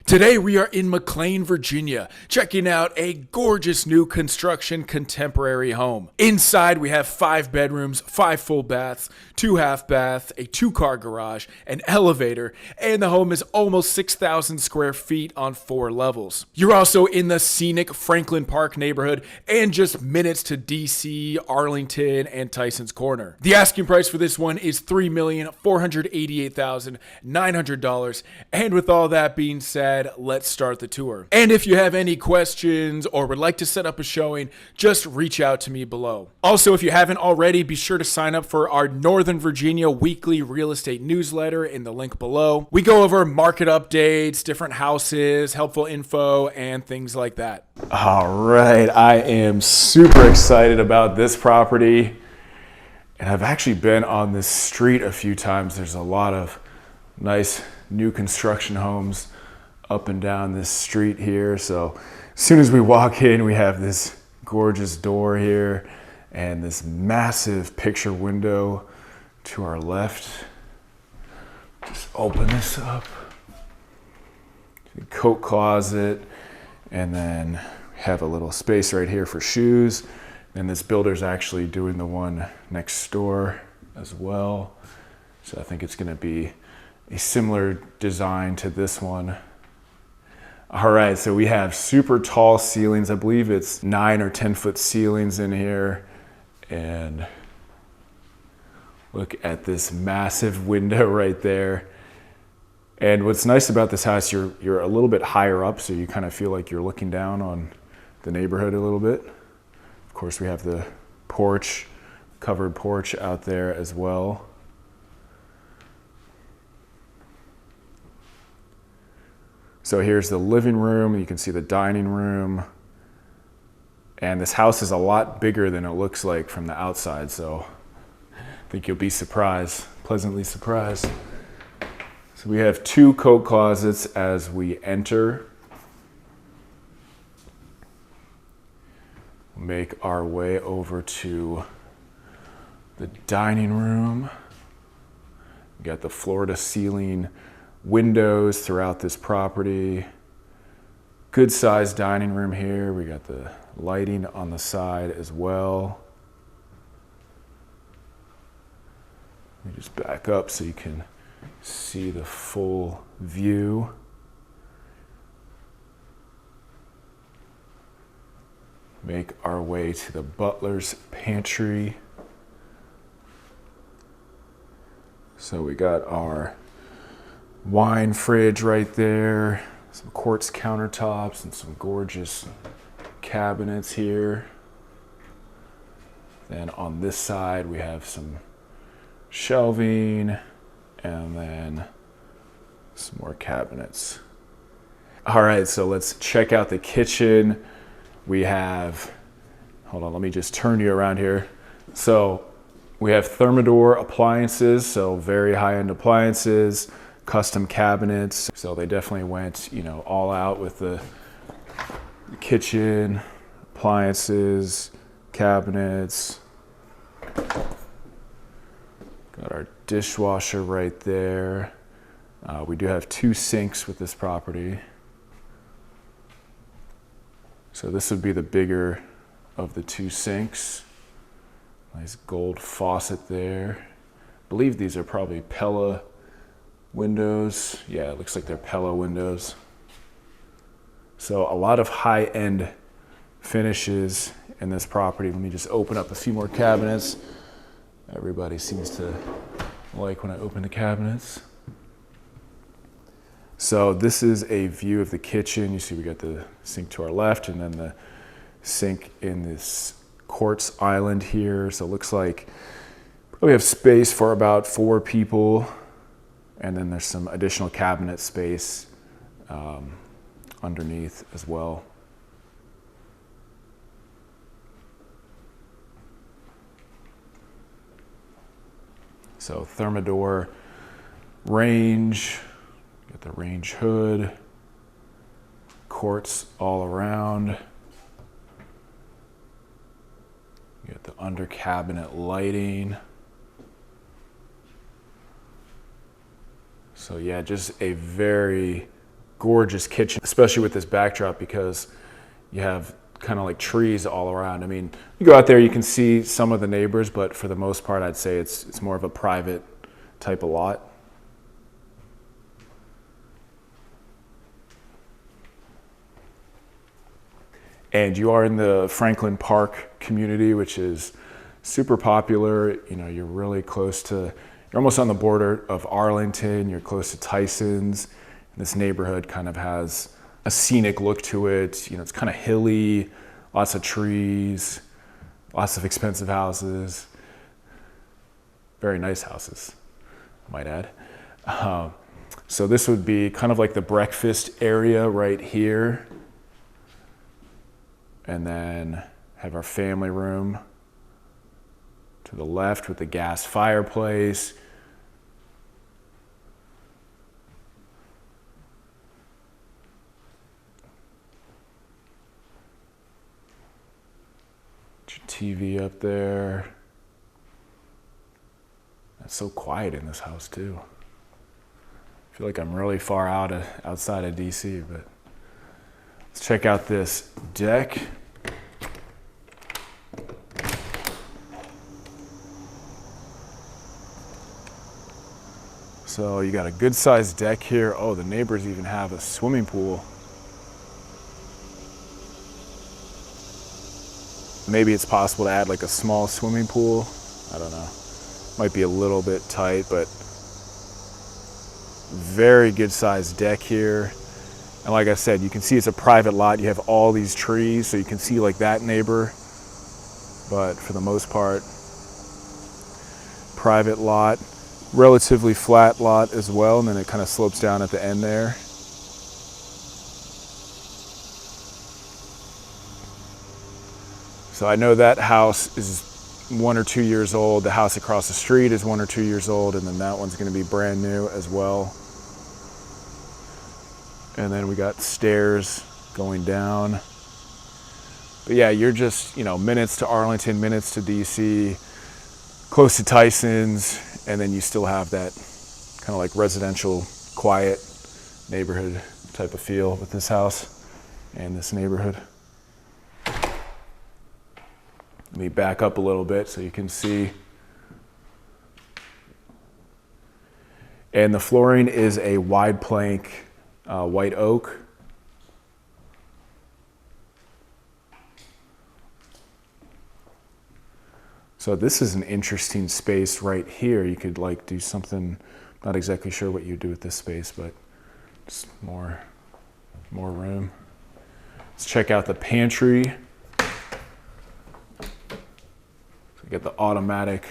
Today we are in Mclean, Virginia, checking out a gorgeous new construction contemporary home. Inside we have 5 bedrooms, 5 full baths, 2 half baths, a 2-car garage, an elevator, and the home is almost 6,000 square feet on 4 levels. You're also in the scenic Franklin Park neighborhood and just minutes to DC, Arlington, and Tyson's Corner. The asking price for this one is $3,488,900, and with all that being said, let's start the tour. And if you have any questions or would like to set up a showing, just reach out to me below. Also, if you haven't already, be sure to sign up for our Northern Virginia weekly real estate newsletter in the link below. We go over market updates, different houses, helpful info, and things like that. All right, I am super excited about this property. And I've actually been on this street a few times. There's a lot of nice new construction homes up and down this street here. So as soon as we walk in, we have this gorgeous door here and this massive picture window to our left. Just open this up. Coat closet, and then have a little space right here for shoes. And this builder's actually doing the one next door as well. So I think it's gonna be a similar design to this one. All right, so we have super tall ceilings. I believe it's 9 or 10 foot ceilings in here. And look at this massive window right there. And what's nice about this house, you're a little bit higher up, so you kind of feel like you're looking down on the neighborhood a little bit. Of course, we have the porch, covered porch out there as well. So here's the living room. You can see the dining room. And this house is a lot bigger than it looks like from the outside, so I think you'll be surprised, pleasantly surprised. So we have 2 coat closets as we enter. Make our way over to the dining room. We got the floor to ceiling windows throughout this property. Good sized dining room here. We got the lighting on the side as well. Let me just back up so you can see the full view. Make our way to the butler's pantry. So we got our wine fridge right there, some quartz countertops and some gorgeous cabinets here. Then on this side we have some shelving and then some more cabinets. All right, so let's check out the kitchen. We have, hold on, let me just turn you around here. So we have Thermador appliances, so very high-end appliances, custom cabinets. So they definitely went, all out with the kitchen, appliances, cabinets. Got our dishwasher right there. We do have 2 sinks with this property. So this would be the bigger of the 2 sinks. Nice gold faucet there. I believe these are probably Pella windows. Yeah, it looks like they're Pella windows. So a lot of high-end finishes in this property. Let me just open up a few more cabinets. Everybody seems to like when I open the cabinets. So this is a view of the kitchen. You see we got the sink to our left and then the sink in this quartz island here. So it looks like we have space for about 4 people. And then there's some additional cabinet space underneath as well. So Thermador range. Got the range hood, quartz all around. You got the under cabinet lighting. So yeah, just a very gorgeous kitchen, especially with this backdrop, because you have kind of like trees all around. I mean, you go out there, you can see some of the neighbors, but for the most part, I'd say it's more of a private type of lot. And you are in the Franklin Park community, which is super popular. You know, you're really close to, you're almost on the border of Arlington, you're close to Tyson's. This neighborhood kind of has a scenic look to it. You know, it's kind of hilly, lots of trees, lots of expensive houses, very nice houses, I might add. So this would be kind of like the breakfast area right here. And then have our family room to the left with the gas fireplace. Your TV up there. It's so quiet in this house too. I feel like I'm really far outside of DC, but let's check out this deck. So you got a good sized deck here. Oh, the neighbors even have a swimming pool. Maybe it's possible to add like a small swimming pool. I don't know. Might be a little bit tight, but very good sized deck here. And like I said, you can see it's a private lot. You have all these trees, so you can see like that neighbor. But for the most part, private lot. Relatively flat lot as well, and then it kind of slopes down at the end there. So I know that house is 1 or 2 years old. The house across the street is 1 or 2 years old, and then that one's going to be brand new as well. And then we got stairs going down. But yeah, you're just, you know, minutes to Arlington, minutes to DC, close to Tyson's. And then you still have that kind of like residential, quiet neighborhood type of feel with this house and this neighborhood. Let me back up a little bit so you can see. And the flooring is a wide plank white oak. So this is an interesting space right here. You could like do something, not exactly sure what you do with this space, but just more room. Let's check out the pantry. So we get the automatic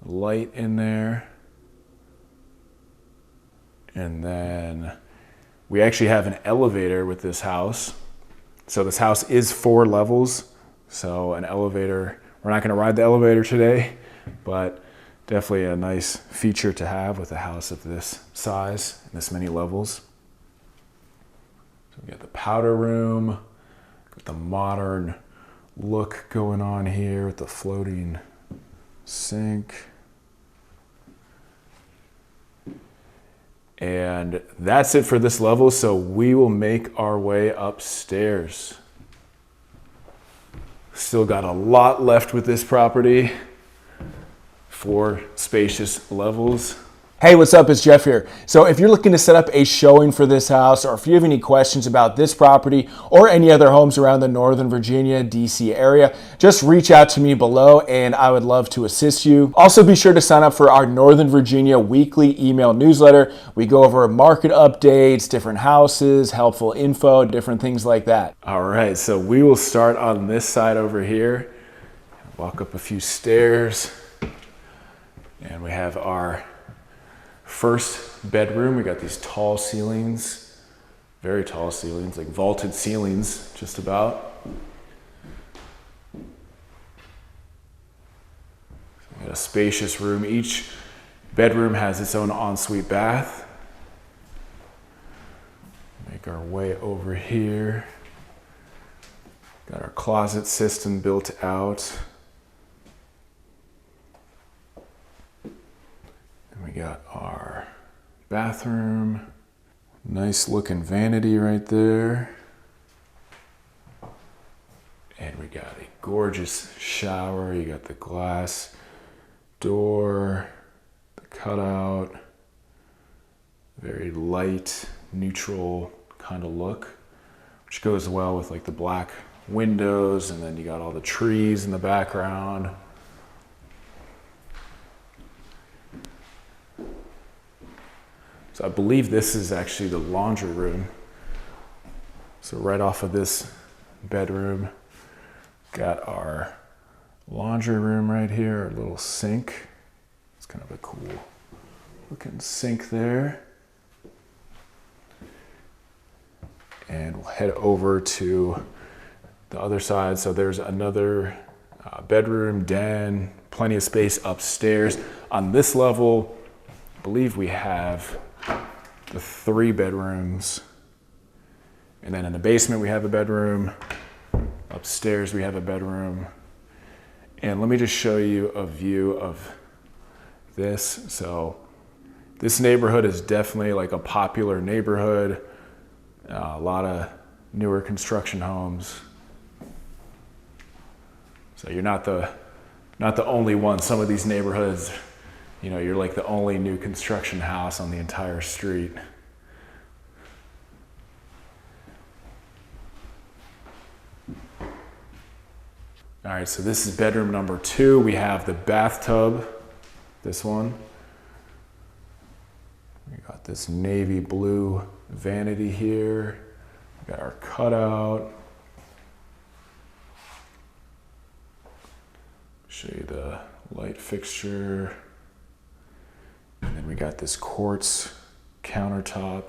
light in there. And then we actually have an elevator with this house. So this house is 4 levels. So an elevator, we're not gonna ride the elevator today, but definitely a nice feature to have with a house of this size and this many levels. So we got the powder room, got the modern look going on here with the floating sink. And that's it for this level, so we will make our way upstairs. Still got a lot left with this property. 4 spacious levels. Hey, what's up? It's Jeff here. So if you're looking to set up a showing for this house, or if you have any questions about this property or any other homes around the Northern Virginia, DC area, just reach out to me below and I would love to assist you. Also be sure to sign up for our Northern Virginia weekly email newsletter. We go over market updates, different houses, helpful info, different things like that. All right, so we will start on this side over here. Walk up a few stairs and we have our first bedroom. We got these tall ceilings, very tall ceilings, like vaulted ceilings, just about. We got a spacious room. Each bedroom has its own ensuite bath. Make our way over here. Got our closet system built out. We got our bathroom, Nice looking vanity right there. And we got a gorgeous shower. You got the glass door, the cutout, very light, neutral kind of look, which goes well with like the black windows, and then you got all the trees in the background. So I believe this is actually the laundry room. So right off of this bedroom, got our laundry room right here, our little sink. It's kind of a cool looking sink there. And we'll head over to the other side. So there's another bedroom, den, plenty of space upstairs. On this level, I believe we have the 3 bedrooms. And then in the basement, we have a bedroom. Upstairs, we have a bedroom. And let me just show you a view of this. So this neighborhood is definitely like a popular neighborhood. A lot of newer construction homes. So you're not the only one. Some of these neighborhoods, you know, you're like the only new construction house on the entire street. All right, so this is bedroom number 2. We have the bathtub, this one. We got this navy blue vanity here. We got our cutout. Show you the light fixture. And then we got this quartz countertop.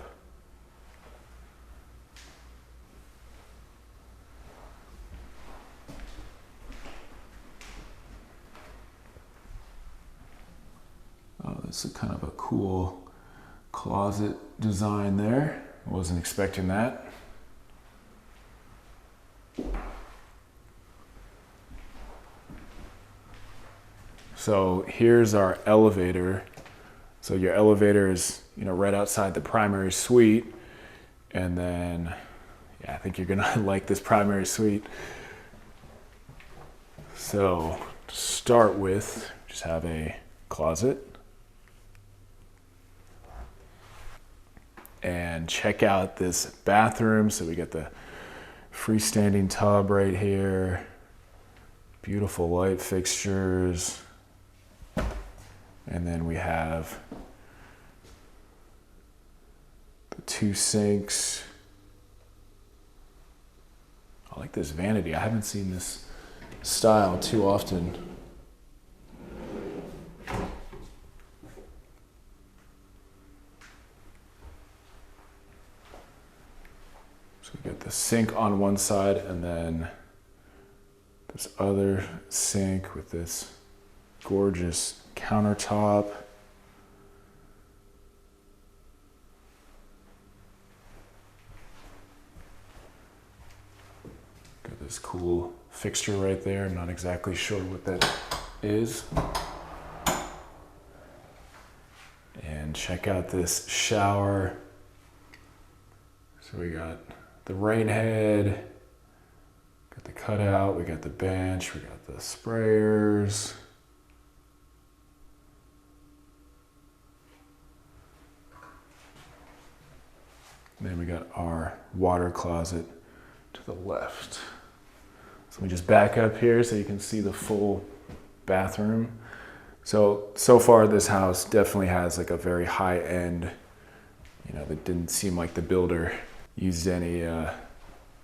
Oh, this is kind of a cool closet design there. I wasn't expecting that. So here's our elevator. So your elevator is, you know, right outside the primary suite. And then, yeah, I think you're gonna like this primary suite. So to start with, just have a closet. And check out this bathroom. So we got the freestanding tub right here. Beautiful light fixtures. And then we have the 2 sinks. I like this vanity. I haven't seen this style too often. So we got the sink on one side, and then this other sink with this gorgeous countertop. Got this cool fixture right there. I'm not exactly sure what that is. And check out this shower. So we got the rain head, got the cutout, we got the bench, we got the sprayers. And then we got our water closet to the left. So let me just back up here so you can see the full bathroom. So far this house definitely has like a very high end, you know, it didn't seem like the builder used any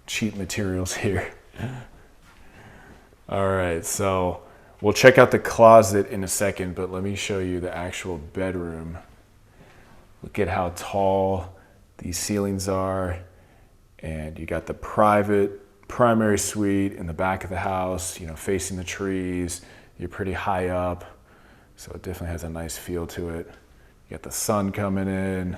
cheap materials here. All right, so we'll check out the closet in a second, but let me show you the actual bedroom. Look at how tall these ceilings are. And you got the primary suite in the back of the house, you know, facing the trees. You're pretty high up, so it definitely has a nice feel to it. You got the sun coming in.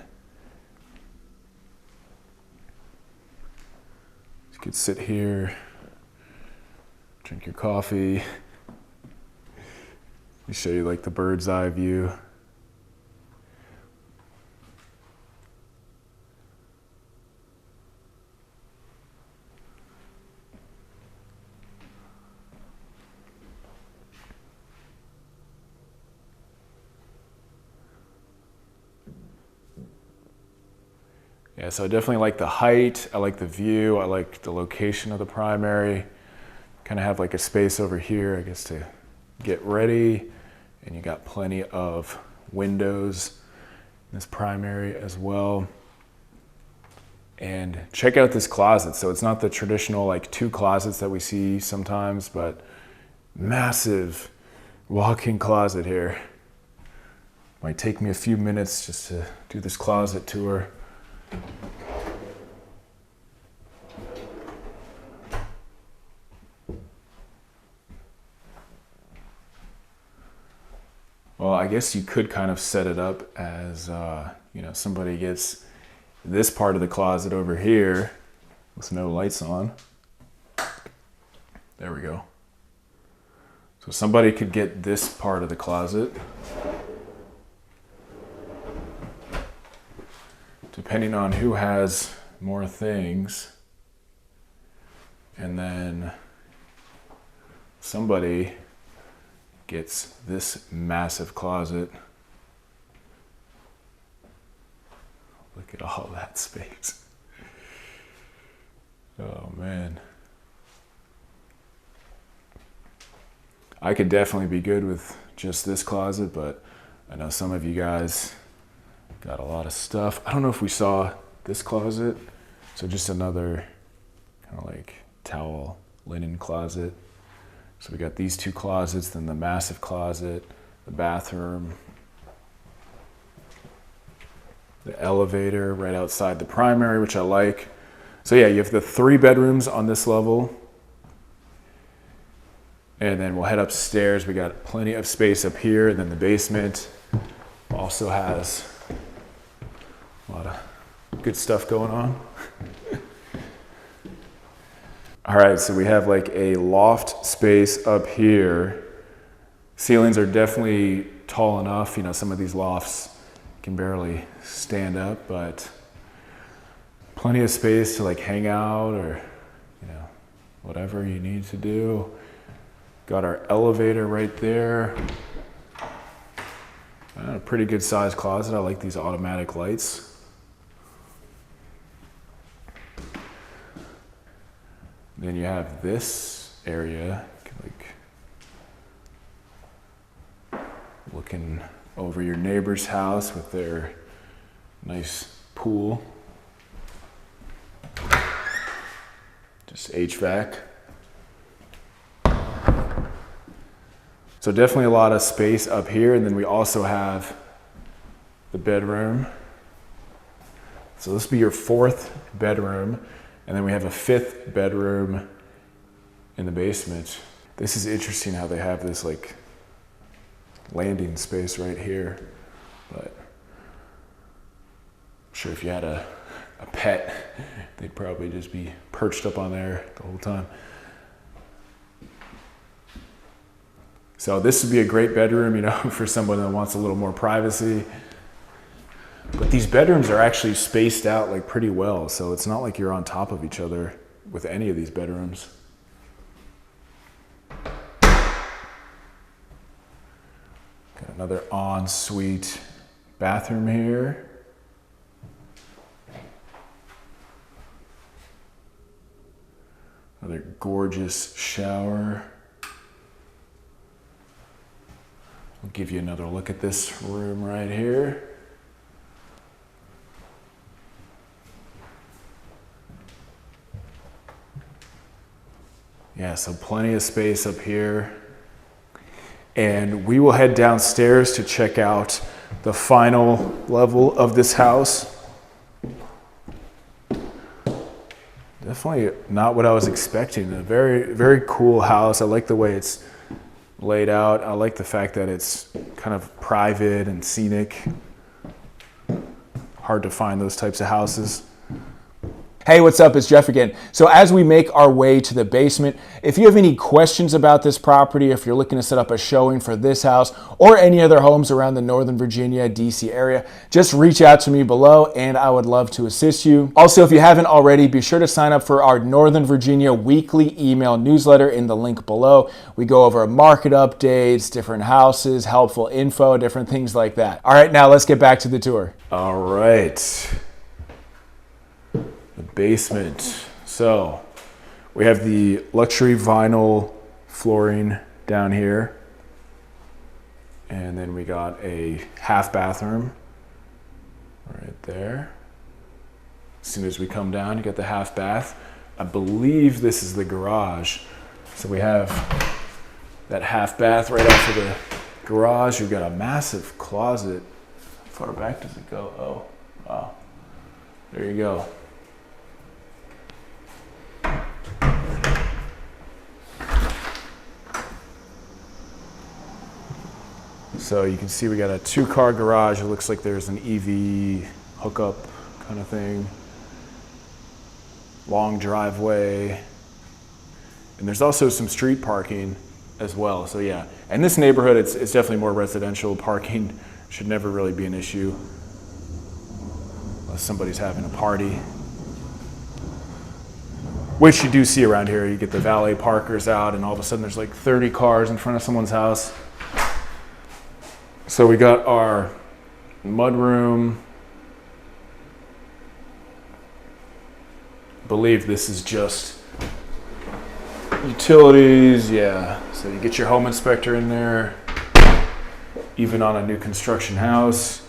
You could sit here, drink your coffee. Let me show you like the bird's eye view. Yeah, so I definitely like the height. I like the view. I like the location of the primary. Kind of have like a space over here, I guess, to get ready. And you got plenty of windows in this primary as well. And check out this closet. So it's not the traditional like 2 closets that we see sometimes, but massive walk-in closet here. Might take me a few minutes just to do this closet tour. Well, I guess you could kind of set it up as, you know, somebody gets this part of the closet over here with no lights on. There we go. So somebody could get this part of the closet. Depending on who has more things. And then somebody gets this massive closet. Look at all that space. Oh man. I could definitely be good with just this closet, but I know some of you guys got a lot of stuff. I don't know if we saw this closet. So just another kind of like towel linen closet. So we got these 2 closets, then the massive closet, the bathroom, the elevator right outside the primary, which I like. So yeah, you have the 3 bedrooms on this level. And then we'll head upstairs. We got plenty of space up here. And then the basement also has a lot of good stuff going on. All right, so we have like a loft space up here. Ceilings are definitely tall enough. You know, some of these lofts can barely stand up, but plenty of space to like hang out or, you know, whatever you need to do. Got our elevator right there. A pretty good sized closet. I like these automatic lights. Then you have this area, like looking over your neighbor's house with their nice pool. Just HVAC. So definitely a lot of space up here. And then we also have the bedroom. So this will be your 4th bedroom. And then we have a 5th bedroom in the basement. This is interesting how they have this like landing space right here. But I'm sure if you had a pet, they'd probably just be perched up on there the whole time. So this would be a great bedroom, you know, for someone that wants a little more privacy. But these bedrooms are actually spaced out like pretty well, so it's not like you're on top of each other with any of these bedrooms. Got another ensuite bathroom here. Another gorgeous shower. I'll give you another look at this room right here. Yeah, so plenty of space up here. And we will head downstairs to check out the final level of this house. Definitely not what I was expecting. A very, very cool house. I like the way it's laid out. I like the fact that it's kind of private and scenic. Hard to find those types of houses. Hey, what's up? It's Jeff again. So as we make our way to the basement, if you have any questions about this property, if you're looking to set up a showing for this house or any other homes around the Northern Virginia, DC area, just reach out to me below and I would love to assist you. Also, if you haven't already, be sure to sign up for our Northern Virginia weekly email newsletter in the link below. We go over market updates, different houses, helpful info, different things like that. All right, now let's get back to the tour. All right. basement. So we have the luxury vinyl flooring down here. And then we got a half bathroom right there. As soon as we come down, you get the half bath. I believe this is the garage. So we have that half bath right off of the garage. We've got a massive closet. How far back does it go? Oh, wow. There you go. So you can see we got a 2-car garage. It looks like there's an EV hookup kind of thing. Long driveway. And there's also some street parking as well. So yeah, in this neighborhood, it's definitely more residential. Parking should never really be an issue unless somebody's having a party. Which you do see around here. You get the valet parkers out and all of a sudden there's like 30 cars in front of someone's house. So we got our mudroom. I believe this is just utilities, yeah. So you get your home inspector in there. Even on a new construction house,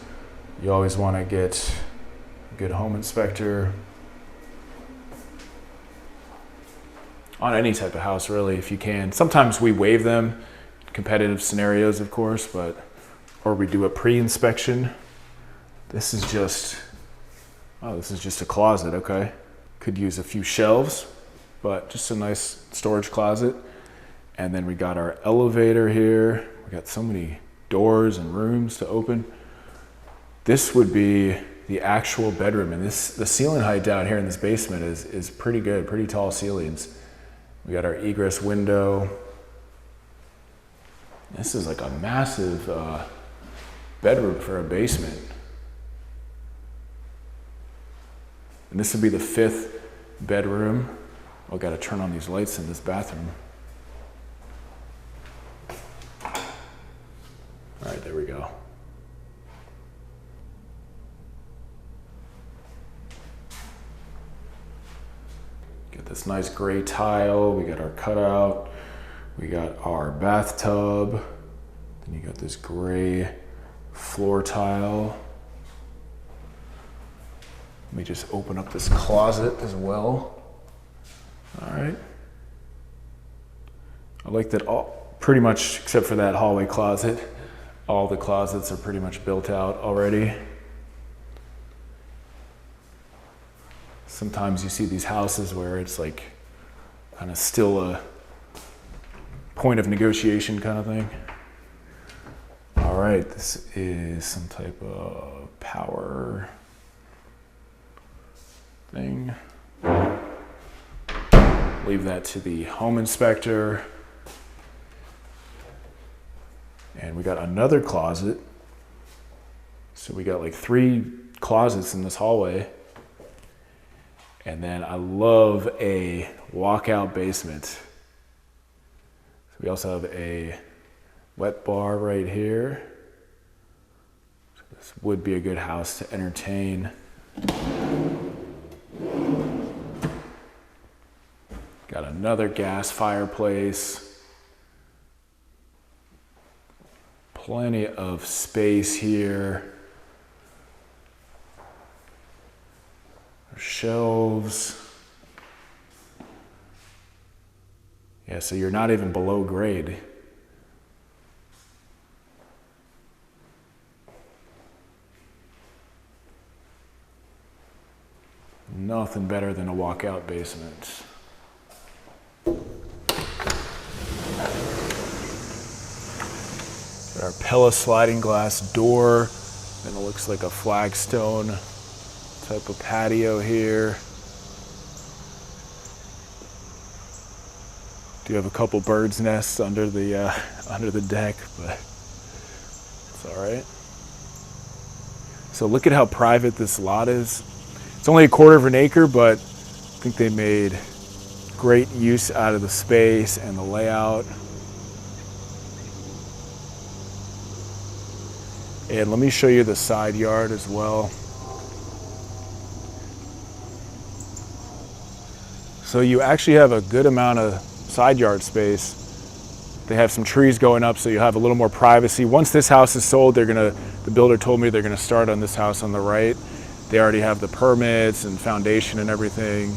you always want to get a good home inspector. On any type of house, really, if you can. Sometimes we waive them, competitive scenarios, of course, or we do a pre-inspection. This is just a closet, okay. Could use a few shelves, but just a nice storage closet. And then we got our elevator here. We got so many doors and rooms to open. This would be the actual bedroom, and the ceiling height down here in this basement is pretty good, pretty tall ceilings. We got our egress window. This is like a massive bedroom for a basement. And this would be the 5th bedroom. I've got to turn on these lights in this bathroom. All right, there we go. Get this nice gray tile. We got our cutout. We got our bathtub. Then you got this gray floor tile. Let me just open up this closet as well. All right. I like that pretty much, except for that hallway closet, all the closets are pretty much built out already. Sometimes you see these houses where it's like kind of still a point of negotiation kind of thing. All right, this is some type of power thing. Leave that to the home inspector. And we got another closet. So we got like 3 closets in this hallway. And then I love a walkout basement. So we also have a wet bar right here. So this would be a good house to entertain. Got another gas fireplace. Plenty of space here. Shelves. Yeah, so you're not even below grade. Nothing better than a walkout basement. Our Pella sliding glass door, and it looks like a flagstone type of patio here. Do have a couple birds' nests under the deck, but it's all right. So look at how private this lot is. It's only 1/4 acre, but I think they made great use out of the space and the layout. And let me show you the side yard as well. So you actually have a good amount of side yard space. They have some trees going up, so you have a little more privacy. Once this house is sold, the builder told me they're gonna start on this house on the right. They already have the permits and foundation and everything,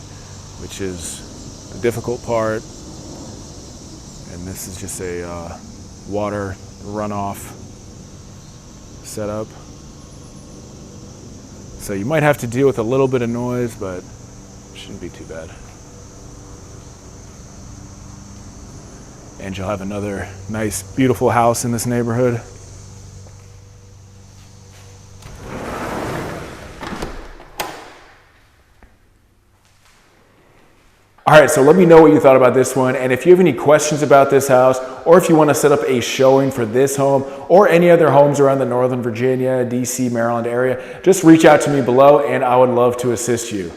which is the difficult part. And this is just a water runoff setup. So you might have to deal with a little bit of noise, but it shouldn't be too bad. And you'll have another nice, beautiful house in this neighborhood. All right, so let me know what you thought about this one. And if you have any questions about this house, or if you want to set up a showing for this home or any other homes around the Northern Virginia, DC, Maryland area, just reach out to me below and I would love to assist you.